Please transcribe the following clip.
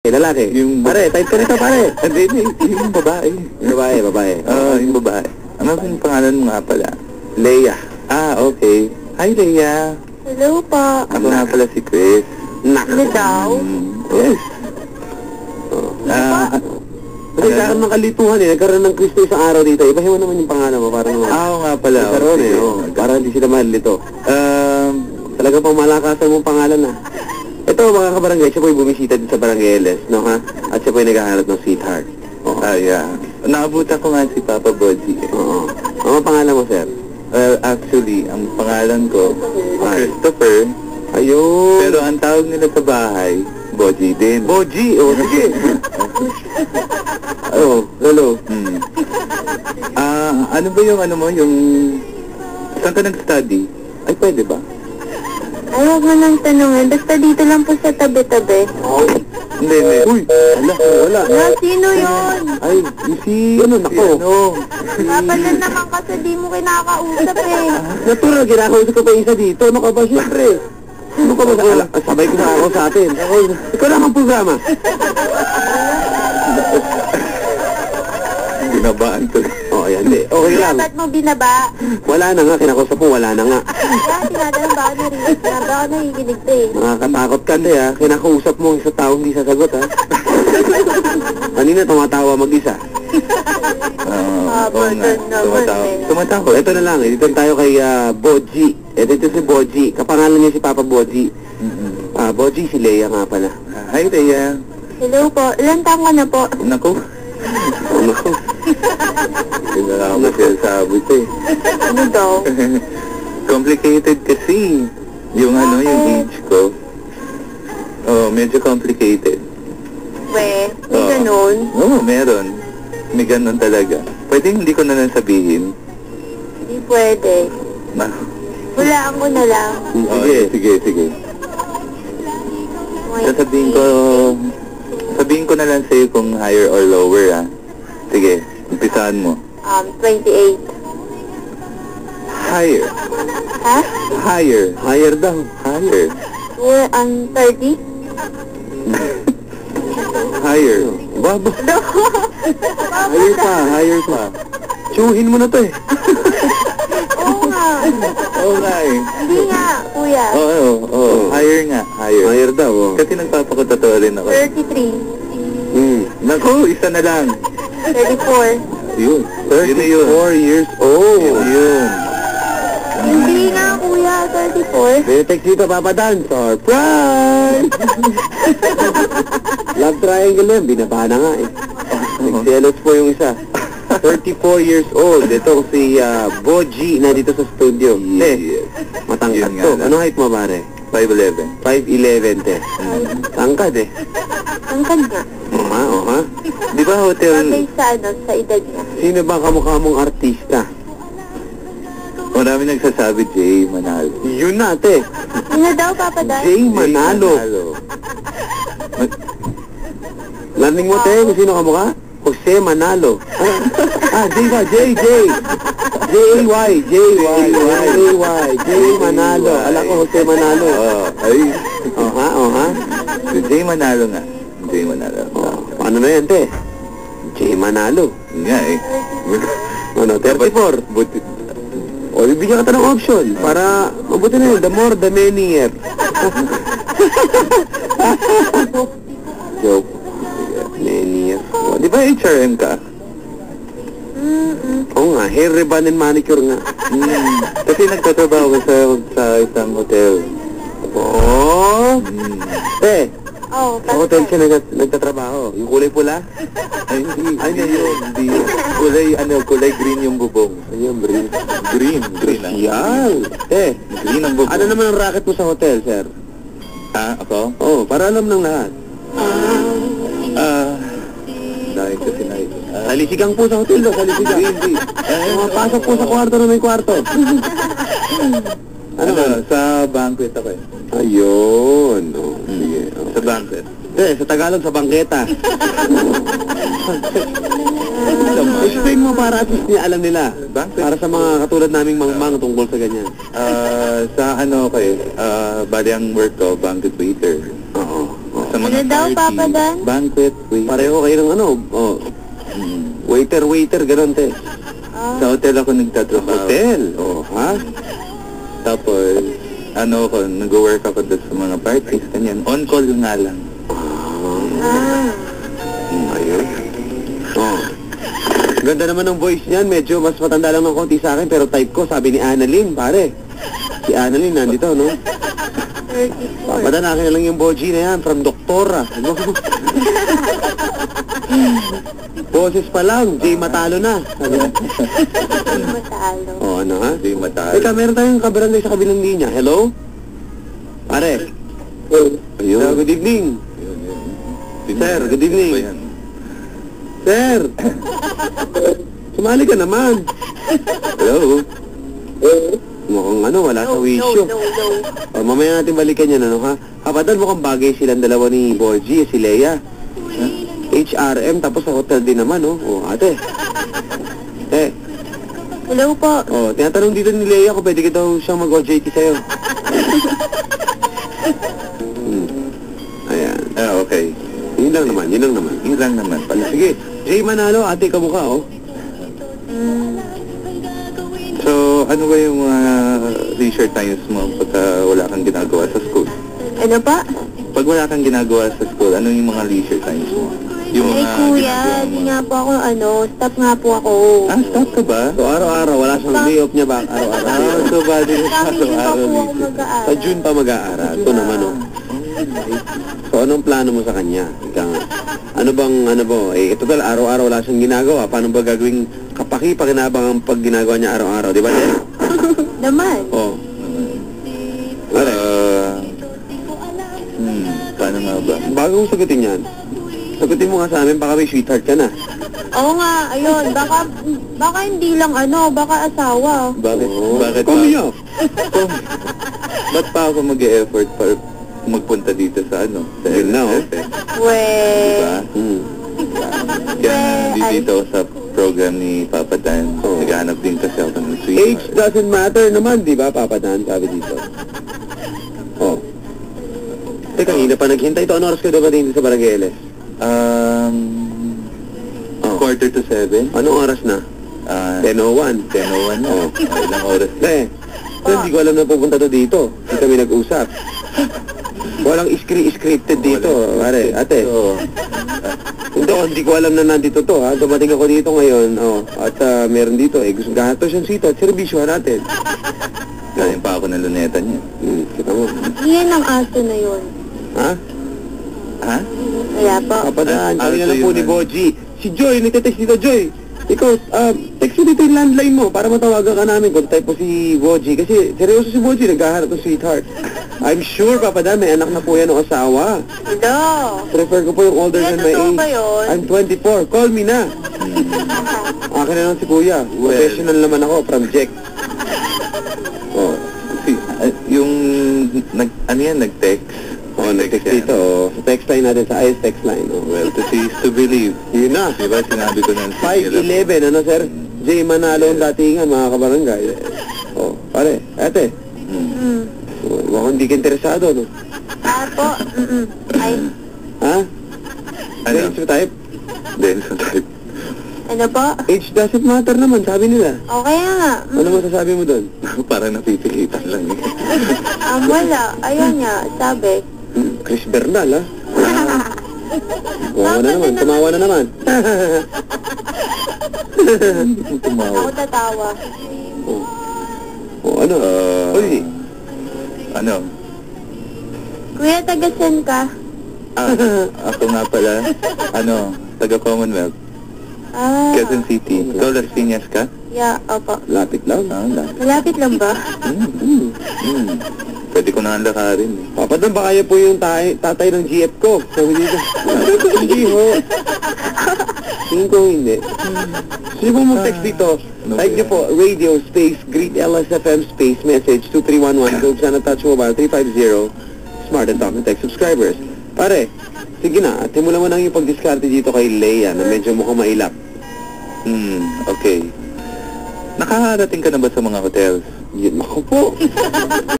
Lalaki. Yung pare, type ko nito, pare. Hindi, yung babae. Babae. Yung babae. Ano yung pangalan mo nga pala? Leia. Okay. Hi, Leia. Hello po. Ako nga pala si Chris. Ano daw? Yes. Kasi kakaroon ng kalituhan nagkaroon ng Kristo isang araw dito. Ibahin mo naman yung pangalan mo para naman. Oo nga pala. Nagkaroon para hindi sila malito. Talagang pamalakasan mong pangalan na. Ito mga kabarangay, siya po'y bumisita din sa Barangay LS, no ha? At siya po'y naghahanap ng sweetheart. Yeah. Naabutan ko nga si Papa Boji. Oo. Ano ang pangalan mo, sir? Actually, ang pangalan ko, Christopher. Ayun. Pero ang tawag nila sa bahay, Boji din. Boji, sige. Hello. Ano ba yung ano mo, yung... Saan ka nag-study? Ay, pwede ba? Ay, huwag mo nang tanungin. Basta dito lang po sa tabi-tabi. Hindi. Uy, wala. Sino yun? Ay, nako. Kapalan naman kasi di mo kinakausap eh. Natural, kinakausap ko pa isa dito. Ano ka ba, siyempre? Ano ka ba? Sabay ko ako sa atin. Ikaw lang ang programa. Binabaan ko. Ayan, di. Okay lang. Ba't mo binaba? Wala na nga, kinakausap mo, wala na nga. Kaya tinatanong ba ako narinig? Baka ako nakikinig to eh. Nakakatakot ka, di ha. Kinakausap mo isa tao hindi sasagot, ha. Kanina, tumatawa mag-isa. Tumatawa. Ito na lang, dito tayo kay Boji. Ito si Boji. Kapangalan niya si Papa Boji. Boji, si Leia nga pala. Hi, Leia. Hello po. Ilan taong ka na po? Naku. Hindi na ako sinasabi ko eh. Ano daw? Complicated kasi. Yung age ko. Medyo complicated. May ganun. Meron. May ganun talaga. Pwede hindi ko na lang sabihin. Hindi pwede. Hulaan ko na lang. Sige. Sabihin ko na lang sa'yo kung higher or lower, ha? Sige, umpisaan mo. 28. Higher. Ha? Higher daw. Higher. 30? Higher. Baba. No. Higher pa. Tsuhin mo na to eh. Oo nga. Hindi nga, kuya. Higher nga. Higher daw, Kasi nagpapakatatawa rin ako. 33. Naku, isa na lang. 34. Yun. 34 years old. Yun. Hindi nga, kuya. 34. May text dito, Papa Dan. Surprise! Love triangle na yun. Binaba na nga eh. Nagselos po yung isa. 34 years old. Ito si Boji na dito sa studio. Matangkad to. Ano height mo, pare? 5'11". 5'11", te. Tangkad eh. Tangkad nga. Oo. Di ba hotel... Bagay sa edad niya. Sino ba kamukha mong artista? Marami nagsasabi, Jay Manalo. Yun na, te. Sino daw, Papa Dan? Jay Manalo. Learning mo, te, kung sino kamukha? Jose Manalo. Jay ba? Jay. J-A-Y. Jay Manalo. Alam ko, Jose Manalo. Si Jay Manalo nga. Jay Manalo. Paano na yan, te? Jay Manalo. Nga eh. 34. Bibigyan ka ng option para mabuti na yun. The more, the merrier. Joke. Merrier. Di ba HRM ka? Oo nga, hair ribbon and manicure nga. Kasi nagtatrabaho ka sa isang hotel. Sa hotel siya nagtatrabaho. Yung kulay pula? Hindi. Kulay green yung bubong. Ayun, green. Green. Yan. Green ang bubong. Ano naman ang racket mo sa hotel, sir? Ako? Para alam ng lahat. Dahil kasi Salisigang po sa hotel, salisigang. Hindi. Pasok po sa kwarto na may kwarto. Sa banquet ako eh. Ayun. Sige. Sa banquet. Sa Tagalog, sa bangketa. Explain mo para at least alam nila. Banquet? Para sa mga katulad naming mangmang tungkol sa ganyan. Sa bali ang work ko, banquet waiter. Oo. Sa mga Ano daw, party, Papa Dan? banquet, wait. Pareho kayo ng ano, oh, waiter, ganun, te. Sa hotel ako nagtatrabaho. Hotel? Oh, ha? Tapos, nag-work ako doon sa mga parties, kanyan. On call nga lang. Ayun. Oh. Ganda naman ng voice niyan. Medyo mas matanda lang ng konti sa akin, pero type ko, sabi ni Annalyn, pare. Si Annalyn nandito, no? 34. Papadanakin na lang yung boji na yan, from Doktora. Ano? Boses pa lang, Jay Matalo na. Sabi na. Matalo. Oh, ano ha? Hindi matalo. Teka, meron tayong kabarangay sa kabilang linya. Hello? Pare. Ayun. Good evening. Sir, good evening. Ba yan? Sir! Sumali ka naman. Hello? Mukhang ano, wala sa wisyo. No. Oh, mamaya natin balikan yan, ano ha? Kapatan, mukhang bagay silang dalawa ni Boji, si Leia. HRM, tapos sa hotel din naman, oh. Oh, ate. Hello po. Oh, tinatanong dito ni Leia kung pwede ka daw siyang mag-OJT sa'yo. Ayan. Okay. Yun lang naman. Yun lang naman pala. Sige, Jay Manalo, ate kamukha, oh. So, ano ba yung mga leisure times mo pagka wala kang ginagawa sa school? Ano pa? Pag wala kang ginagawa sa school, ano yung mga leisure times mo? Yung Ay, mga kuya, ginagawa di mo. nga po ako, staff nga po ako. Stop ka ba? So, araw-araw, wala siyang day off niya ba? Araw-araw. So, body ka Kami hindi pa araw-araw po ako leisure. mag-aaral. Sa June pa mag-aaral. Ito naman, oh. So, anong plano mo sa kanya? Ika nga. Ano ba? Eh, total, araw-araw wala siyang ginagawa. Paano ba gagawing kapaki-pakinabang ang pag ginagawa niya araw-araw? Di ba, Jay? Naman. Oh. Pare, Paano nga ba? bago kong sagutin yan, sagutin mo nga sa amin, baka may sweetheart ka na. Oo nga, ayun. Baka hindi lang baka asawa. Bakit? Oh. Bakit Call pa? me up. Ba't pa ako mag-e-effort para magpunta dito sa sa Yun na, oh. LSF? Diba? Hmm. Kaya nandito ako sa program ni Papa Dan. Oh. Naghahanap din kasi ako ng Age sweetheart. doesn't matter naman, di ba, Papa Dan? Sabi dito. Oh. Teka, hindi pa naghintay ito. Ano oras ka dumating dito sa Barangay LS? Oh. 6:45. Anong oras na? 10:01. 10:01 na. Oh. Ilang oras na. Hindi ko alam na pupunta to dito. Hindi kami nag-usap. Walang scripted dito, pare. Ate. So, Hindi ko alam na nandito to, ha. Dumating ako dito ngayon, oh. At meron dito, gusto gato siyang sito at servisyohan natin. galing pa ako ng luneta niya. Kita mo. Yan ang aso na yun. Ha? Ha? Kaya po. Papadaan, kami na lang Aso po yun, ni man. Boji. Si Joy, nagte-text dito, Joy. Ikaw, text mo dito yung landline mo para matawagan ka namin kung type po si Boji. Kasi seryoso si Boji, naghahanap ng sweetheart. I'm sure, Papadaan, may anak na po yan ng asawa. Hello. Prefer ko po yung older Kuya, than my totoo age. ba yun? I'm 24. Call me na. Akin na lang si Kuya. Professional naman ako from Jack. Oh. Yung, nag-text. Oh, nag-text dito. Oh. Sa text line natin, sa IS text line. Oh. Well, to see is to believe. Yun na. Diba, sinabi ko na 5'11", ano sir? Jay Manalo ang datingan, mga kabarangay. Oh, pare, ate. Mukhang hindi ka interesado, no? Po. Ay, Ha? Ano? Dance mo type? Dance mo type. ano po? Age doesn't matter naman, sabi nila. Okay nga. Ano masasabi mo doon? Parang napipilitan lang eh. Wala. Ayun nga, sabi. Chris Bernal, ha? Tumawa na naman, tumawa na naman. Tumawa. Ako tatawa. Oh, ano? Uy, Ano? Kuya, taga-san ka? Ako nga pala, taga Commonwealth, Quezon City. Ikaw, Las Piñas ka? Yeah, opo. lapit lang. Malapit lang ba? Pwede ko na ang lakarin eh. Papadang ba kaya po yung tatay ng GF ko? Sabi dito. Hindi ho. Tingin ko hindi. Sino po mag-text dito? Type niyo po, radio space, greet LSFM space, message 2311, go sana touch mobile 350, smart and talk and text subscribers. Pare, sige na, at simulan mo nang yung pag-discarte dito kay Leia na medyo mukhang mailap. Okay. Nakakarating ka na ba sa mga hotels? Yun, ako po.